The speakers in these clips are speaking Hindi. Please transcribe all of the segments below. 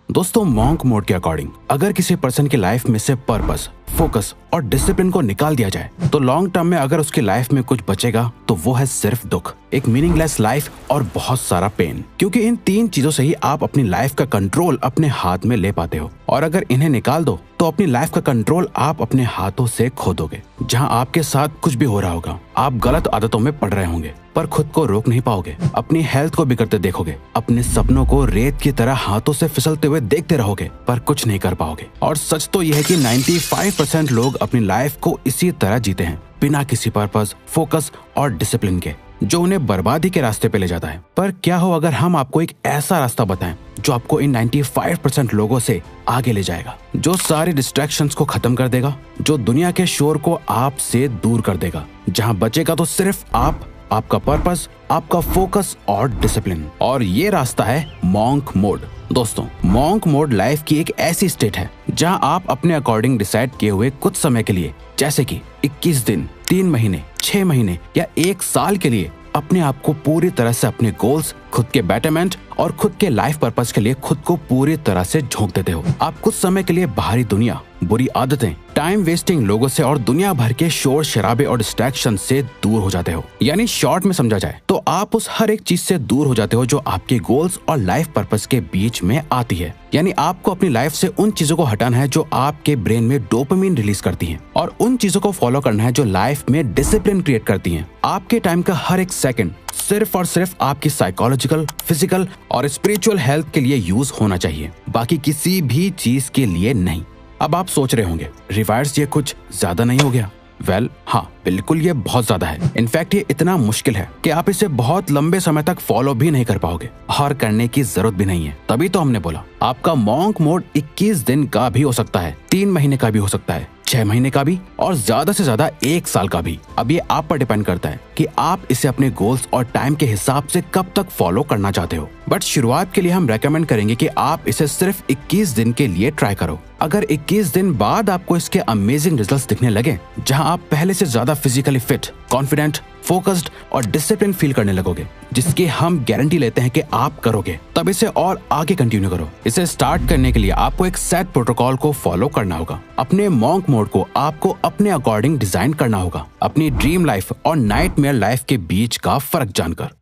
दोस्तों, मॉन्क मोड के अकॉर्डिंग अगर किसी पर्सन की लाइफ में से पर्पस, फोकस और डिसिप्लिन को निकाल दिया जाए तो लॉन्ग टर्म में अगर उसकी लाइफ में कुछ बचेगा तो वो है सिर्फ दुख, एक मीनिंगलेस लाइफ और बहुत सारा पेन। क्योंकि इन तीन चीजों से ही आप अपनी लाइफ का कंट्रोल अपने हाथ में ले पाते हो, और अगर इन्हें निकाल दो तो अपनी लाइफ का कंट्रोल आप अपने हाथों से खो दोगे। जहां आपके साथ कुछ भी हो रहा होगा, आप गलत आदतों में पड़ रहे होंगे पर खुद को रोक नहीं पाओगे, अपनी हेल्थ को बिगड़ते देखोगे, अपने सपनों को रेत की तरह हाथों से फिसलते हुए देखते रहोगे पर कुछ नहीं कर पाओगे। और सच तो यह है कि 95% लोग अपनी लाइफ को इसी तरह जीते हैं, बिना किसी पर्पस, फोकस और डिसिप्लिन के, जो उन्हें बर्बादी के रास्ते पे ले जाता है। पर क्या हो अगर हम आपको एक ऐसा रास्ता बताएं जो आपको इन 95% लोगों से आगे ले जाएगा, जो सारे डिस्ट्रैक्शंस को खत्म कर देगा, जो दुनिया के शोर को आपसे दूर कर देगा, जहां बचेगा तो सिर्फ आप, आपका पर्पस, आपका फोकस और डिसिप्लिन। और ये रास्ता है मॉन्क मोड। दोस्तों, मॉन्क मोड लाइफ की एक ऐसी स्टेट है जहां आप अपने अकॉर्डिंग डिसाइड किए हुए कुछ समय के लिए, जैसे कि 21 दिन, 3 महीने, 6 महीने या 1 साल के लिए अपने आप को पूरी तरह से अपने गोल्स, खुद के बेटरमेंट और खुद के लाइफ पर्पस के लिए खुद को पूरी तरह से झोंक देते हो। आप कुछ समय के लिए बाहरी दुनिया, बुरी आदतें, टाइम वेस्टिंग लोगों से और दुनिया भर के शोर शराबे और डिस्ट्रैक्शन से दूर हो जाते हो। यानी शॉर्ट में समझा जाए तो आप उस हर एक चीज से दूर हो जाते हो जो आपके गोल्स और लाइफ पर्पस के बीच में आती है। यानी आपको अपनी लाइफ से उन चीजों को हटाना है जो आपके ब्रेन में डोपामिन रिलीज करती हैं, और उन चीजों को फॉलो करना है जो लाइफ में डिसिप्लिन क्रिएट करती हैं। आपके टाइम का हर एक सेकंड सिर्फ और सिर्फ आपकी साइकोलॉजिकल, फिजिकल और स्पिरिचुअल हेल्थ के लिए यूज होना चाहिए, बाकी किसी भी चीज के लिए नहीं। अब आप सोच रहे होंगे, रिवायर्स ये कुछ ज्यादा नहीं हो गया? वेल, हाँ, बिल्कुल ये बहुत ज्यादा है। इनफैक्ट ये इतना मुश्किल है कि आप इसे बहुत लंबे समय तक फॉलो भी नहीं कर पाओगे और करने की जरूरत भी नहीं है। तभी तो हमने बोला आपका मॉन्क मोड 21 दिन का भी हो सकता है, 3 महीने का भी हो सकता है, 6 महीने का भी, और ज्यादा से ज्यादा 1 साल का भी। अब ये आप पर डिपेंड करता है कि आप इसे अपने गोल्स और टाइम के हिसाब से कब तक फॉलो करना चाहते हो। बट शुरुआत के लिए हम रेकमेंड करेंगे कि आप इसे सिर्फ 21 दिन के लिए ट्राई करो। अगर 21 दिन बाद आपको इसके अमेजिंग रिजल्ट्स दिखने लगे, जहां आप पहले से ज्यादा फिजिकली फिट, कॉन्फिडेंट, फोकस्ड और डिसिप्लिन फील करने लगोगे, जिसकी हम गारंटी लेते हैं कि आप करोगे, तब इसे और आगे कंटिन्यू करो। इसे स्टार्ट करने के लिए आपको एक सेट प्रोटोकॉल को फॉलो करना होगा। अपने मॉन्क मोड को आपको अपने अकॉर्डिंग डिजाइन करना होगा, अपनी ड्रीम लाइफ और नाइटमेयर लाइफ के बीच का फर्क जानकर।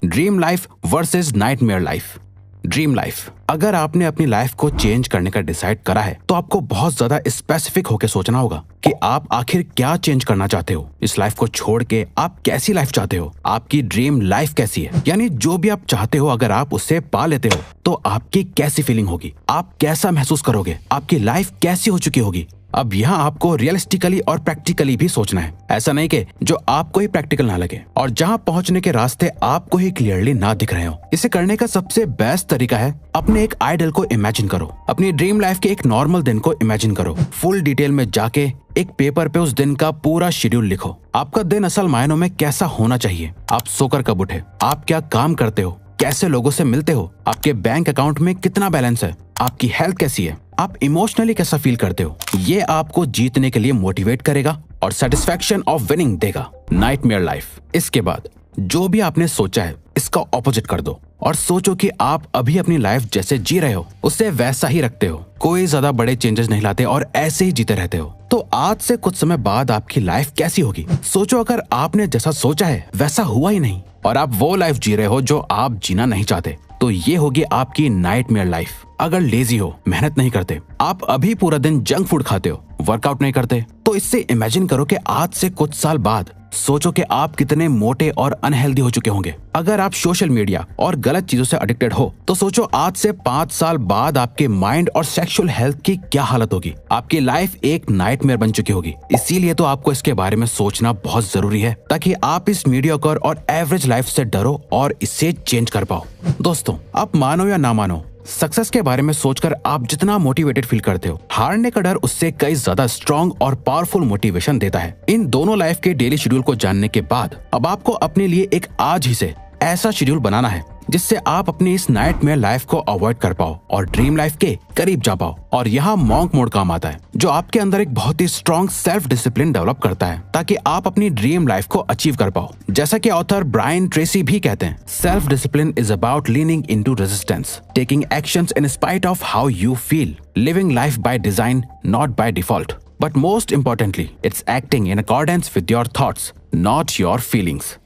Dream life versus nightmare life. Dream life, अगर आपने अपनी लाइफ को चेंज करने का डिसाइड करा है तो आपको बहुत ज्यादा स्पेसिफिक होकर सोचना होगा कि आप आखिर क्या चेंज करना चाहते हो। इस लाइफ को छोड़ के आप कैसी लाइफ चाहते हो, आपकी ड्रीम लाइफ कैसी है, यानी जो भी आप चाहते हो अगर आप उसे पा लेते हो तो आपकी कैसी फीलिंग होगी, आप कैसा महसूस करोगे, आपकी लाइफ कैसी हो चुकी होगी। अब यहाँ आपको रियलिस्टिकली और प्रैक्टिकली भी सोचना है, ऐसा नहीं कि जो आपको ही प्रैक्टिकल ना लगे और जहाँ पहुँचने के रास्ते आपको ही क्लियरली ना दिख रहे हो। इसे करने का सबसे बेस्ट तरीका है अपने एक आइडल को इमेजिन करो, अपनी ड्रीम लाइफ के एक नॉर्मल दिन को इमेजिन करो, फुल डिटेल में जाके एक पेपर पे उस दिन का पूरा शेड्यूल लिखो। आपका दिन असल मायनों में कैसा होना चाहिए, आप सोकर कब उठे, आप क्या काम करते हो, कैसे लोगों से मिलते हो, आपके बैंक अकाउंट में कितना बैलेंस है, आपकी हेल्थ कैसी है, आप इमोशनली कैसा फील करते हो। ये आपको जीतने के लिए मोटिवेट करेगा और सेटिस्फैक्शन ऑफ विनिंग देगा। नाइटमेयर लाइफ, इसके बाद जो भी आपने सोचा है इसका ऑपोजिट कर दो और सोचो कि आप अभी अपनी लाइफ जैसे जी रहे हो उससे वैसा ही रखते हो, कोई ज्यादा बड़े चेंजेस नहीं लाते और ऐसे ही जीते रहते हो। तो आज से कुछ समय बाद आपकी लाइफ कैसी होगी, सोचो। अगर आपने जैसा सोचा है वैसा हुआ ही नहीं और आप वो लाइफ जी रहे हो जो आप जीना नहीं चाहते, तो ये होगी आपकी नाइटमेयर लाइफ। अगर लेजी हो, मेहनत नहीं करते, आप अभी पूरा दिन जंक फूड खाते हो, वर्कआउट नहीं करते, तो इससे इमेजिन करो कि आज से कुछ साल बाद सोचो कि आप कितने मोटे और अनहेल्दी हो चुके होंगे। अगर आप सोशल मीडिया और गलत चीजों से एडिक्टेड हो तो सोचो आज से 5 साल बाद आपके माइंड और सेक्सुअल हेल्थ की क्या हालत होगी। आपकी लाइफ एक नाइटमेयर बन चुकी होगी। इसीलिए तो आपको इसके बारे में सोचना बहुत जरूरी है ताकि आप इस मीडियोकर और एवरेज लाइफ से डरो और इसे चेंज कर पाओ। दोस्तों, आप मानो या ना मानो, सक्सेस के बारे में सोचकर आप जितना मोटिवेटेड फील करते हो, हारने का डर उससे कई ज्यादा स्ट्रॉन्ग और पावरफुल मोटिवेशन देता है। इन दोनों लाइफ के डेली शेड्यूल को जानने के बाद अब आपको अपने लिए एक आज ही से ऐसा शेड्यूल बनाना है जिससे आप अपनी इस नाइटमेयर लाइफ को अवॉइड कर पाओ और ड्रीम लाइफ के करीब जा पाओ। और यहाँ मॉन्क मोड काम आता है, जो आपके अंदर एक बहुत ही स्ट्रॉन्ग सेल्फ डिसिप्लिन डेवलप करता है ताकि आप अपनी ड्रीम लाइफ को अचीव कर पाओ। जैसा कि ऑथर ब्रायन ट्रेसी भी कहते हैं, self discipline is about leaning into resistance, taking actions in spite of how you feel, living life by design not by default, but most importantly it's acting in accordance with your thoughts not your feelings.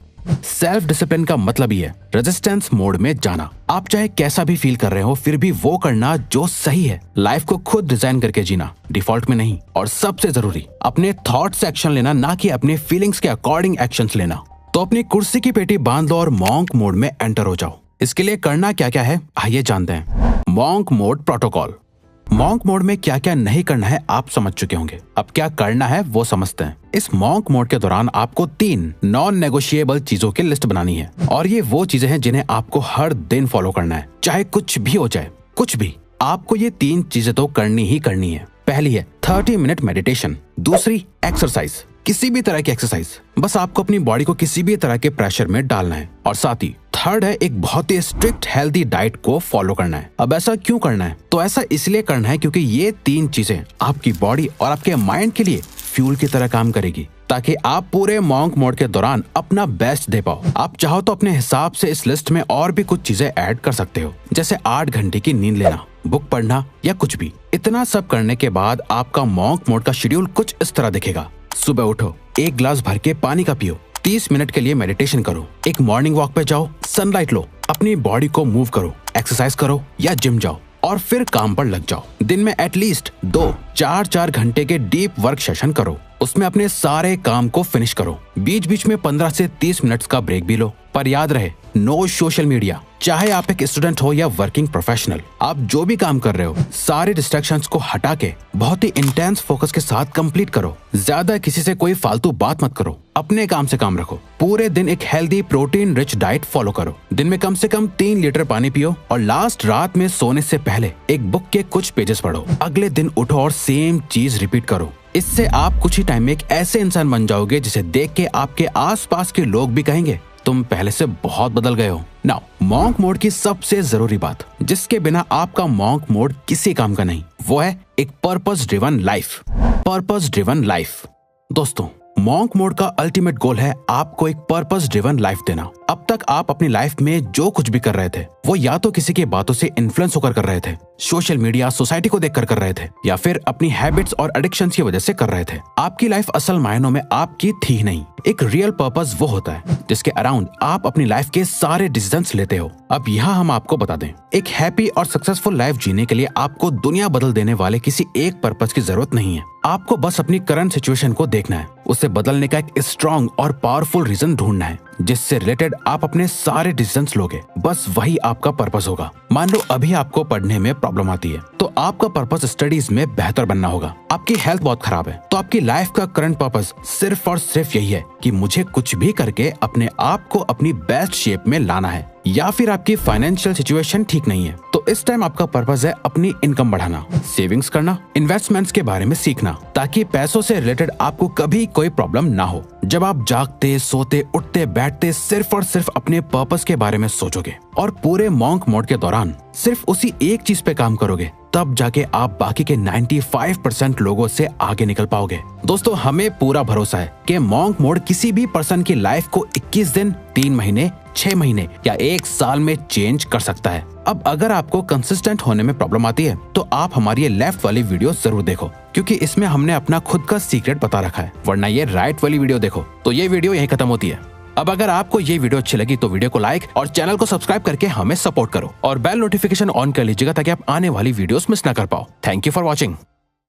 Self discipline का मतलब ही है रेजिस्टेंस मोड में जाना। आप चाहे कैसा भी फील कर रहे हो, फिर भी वो करना जो सही है। लाइफ को खुद डिजाइन करके जीना, डिफॉल्ट में नहीं। और सबसे जरूरी, अपने थॉट्स से एक्शन लेना, ना कि अपने फीलिंग्स के अकॉर्डिंग एक्शंस लेना। तो अपनी कुर्सी की पेटी बांध लो और मॉन्क मोड में एंटर हो जाओ। इसके लिए करना क्या क्या है, आइए जानते हैं। Monk mode protocol. Monk mode में क्या क्या नहीं करना है आप समझ चुके होंगे, अब क्या करना है वो समझते हैं। इस मॉन्क मोड के दौरान आपको 3 नॉन नेगोशिएबल चीजों की लिस्ट बनानी है, और ये वो चीजें हैं जिन्हें आपको हर दिन फॉलो करना है, चाहे कुछ भी हो जाए, कुछ भी। आपको ये 3 चीजें तो करनी ही करनी है। पहली है 30 मिनट मेडिटेशन। दूसरी एक्सरसाइज, किसी भी तरह की एक्सरसाइज, बस आपको अपनी बॉडी को किसी भी तरह के प्रेशर में डालना है। और साथ ही थर्ड है एक बहुत ही स्ट्रिक्ट हेल्दी डाइट को फॉलो करना है। अब ऐसा क्यों करना है? तो ऐसा इसलिए करना है क्योंकि ये 3 चीजें आपकी बॉडी और आपके माइंड के लिए फ्यूल की तरह काम करेगी, ताकि आप पूरे मॉन्क मोड के दौरान अपना बेस्ट दे पाओ। आप चाहो तो अपने हिसाब से इस लिस्ट में और भी कुछ चीजें ऐड कर सकते हो, जैसे 8 घंटे की नींद लेना, बुक पढ़ना या कुछ भी। इतना सब करने के बाद आपका मॉन्क मोड का शेड्यूल कुछ इस तरह दिखेगा। सुबह उठो, 1 गिलास भर के पानी का पियो, 30 मिनट के लिए मेडिटेशन करो, एक मॉर्निंग वॉक पे जाओ, सनलाइट लो, अपनी बॉडी को मूव करो, एक्सरसाइज करो या जिम जाओ, और फिर काम पर लग जाओ। दिन में एटलीस्ट 2-4 घंटे के डीप वर्क सेशन करो, उसमें अपने सारे काम को फिनिश करो। बीच बीच में 15 से 30 मिनट्स का ब्रेक भी लो, पर याद रहे नो सोशल मीडिया। चाहे आप एक स्टूडेंट हो या वर्किंग प्रोफेशनल, आप जो भी काम कर रहे हो, सारे डिस्ट्रैक्शंस को हटा के बहुत ही इंटेंस फोकस के साथ कंप्लीट करो। ज्यादा किसी से कोई फालतू बात मत करो, अपने काम से काम रखो। पूरे दिन एक healthy protein rich diet follow करो। दिन में कम से कम 3 लीटर पानी पियो, और लास्ट रात में सोने से पहले एक बुक के कुछ पेजेस पढ़ो। अगले दिन उठो और सेम चीज रिपीट करो। इससे आप कुछ ही टाइम में एक ऐसे इंसान बन जाओगे जिसे देख के आपके आसपास के लोग भी कहेंगे तुम पहले से बहुत बदल गए हो। नाउ मॉन्क मोड की सबसे जरूरी बात, जिसके बिना आपका मॉन्क मोड किसी काम का नहीं, वो है एक purpose driven life. Purpose driven life. दोस्तों, मॉन्क मोड का अल्टीमेट गोल है आपको एक पर्पस ड्रिवन लाइफ देना। अब तक आप अपनी लाइफ में जो कुछ भी कर रहे थे, वो या तो किसी की बातों से इन्फ्लुएंस होकर कर रहे थे, सोशल मीडिया, सोसाइटी को देखकर कर रहे थे, या फिर अपनी हैबिट्स और एडिक्शंस की वजह से कर रहे थे। आपकी लाइफ असल मायनों में आपकी थी ही नहीं। एक रियल पर्पस वो होता है जिसके अराउंड आप अपनी लाइफ के सारे डिसीजंस लेते हो। अब यहाँ हम आपको बता दें, एक हैप्पी और सक्सेसफुल लाइफ जीने के लिए आपको दुनिया बदल देने वाले किसी एक पर्पस की जरूरत नहीं है। आपको बस अपनी करंट सिचुएशन को देखना है, उसे बदलने का एक स्ट्रॉन्ग और पावरफुल रीजन ढूंढना है जिससे रिलेटेड आप अपने सारे डिसीजंस लोगे। बस वही आपका पर्पस होगा। मान लो अभी आपको पढ़ने में प्रॉब्लम आती है, तो आपका पर्पस स्टडीज में बेहतर बनना होगा। आपकी हेल्थ बहुत खराब है, तो आपकी लाइफ का करंट पर्पस सिर्फ और सिर्फ यही है कि मुझे कुछ भी करके अपने आप को अपनी बेस्ट शेप में लाना है। या फिर आपकी फाइनेंशियल सिचुएशन ठीक नहीं है, तो इस टाइम आपका पर्पस है अपनी इनकम बढ़ाना, सेविंग्स करना, इन्वेस्टमेंट्स के बारे में सीखना, ताकि पैसों से रिलेटेड आपको कभी कोई प्रॉब्लम ना हो। जब आप जागते, सोते, उठते, बैठते सिर्फ और सिर्फ अपने पर्पस के बारे में सोचोगे और पूरे मॉन्क मोड के दौरान सिर्फ उसी एक चीज पे काम करोगे, तब जाके आप बाकी के 95% लोगों से आगे निकल पाओगे। दोस्तों, हमें पूरा भरोसा है कि मॉन्क मोड किसी भी पर्सन की लाइफ को 21 दिन, 3 महीने, 6 महीने या 1 साल में चेंज कर सकता है। अब अगर आपको कंसिस्टेंट होने में प्रॉब्लम आती है, तो आप हमारी ये लेफ्ट वाली वीडियो जरूर देखो, क्योंकि इसमें हमने अपना खुद का सीक्रेट बता रखा है। वरना ये राइट वाली वीडियो देखो। तो ये वीडियो यहीं खत्म होती है। अब अगर आपको ये वीडियो अच्छी लगी तो वीडियो को लाइक और चैनल को सब्सक्राइब करके हमें सपोर्ट करो, और बेल नोटिफिकेशन ऑन कर लीजिएगा ताकि आप आने वाली वीडियोस मिस ना कर पाओ। Thank you for watching.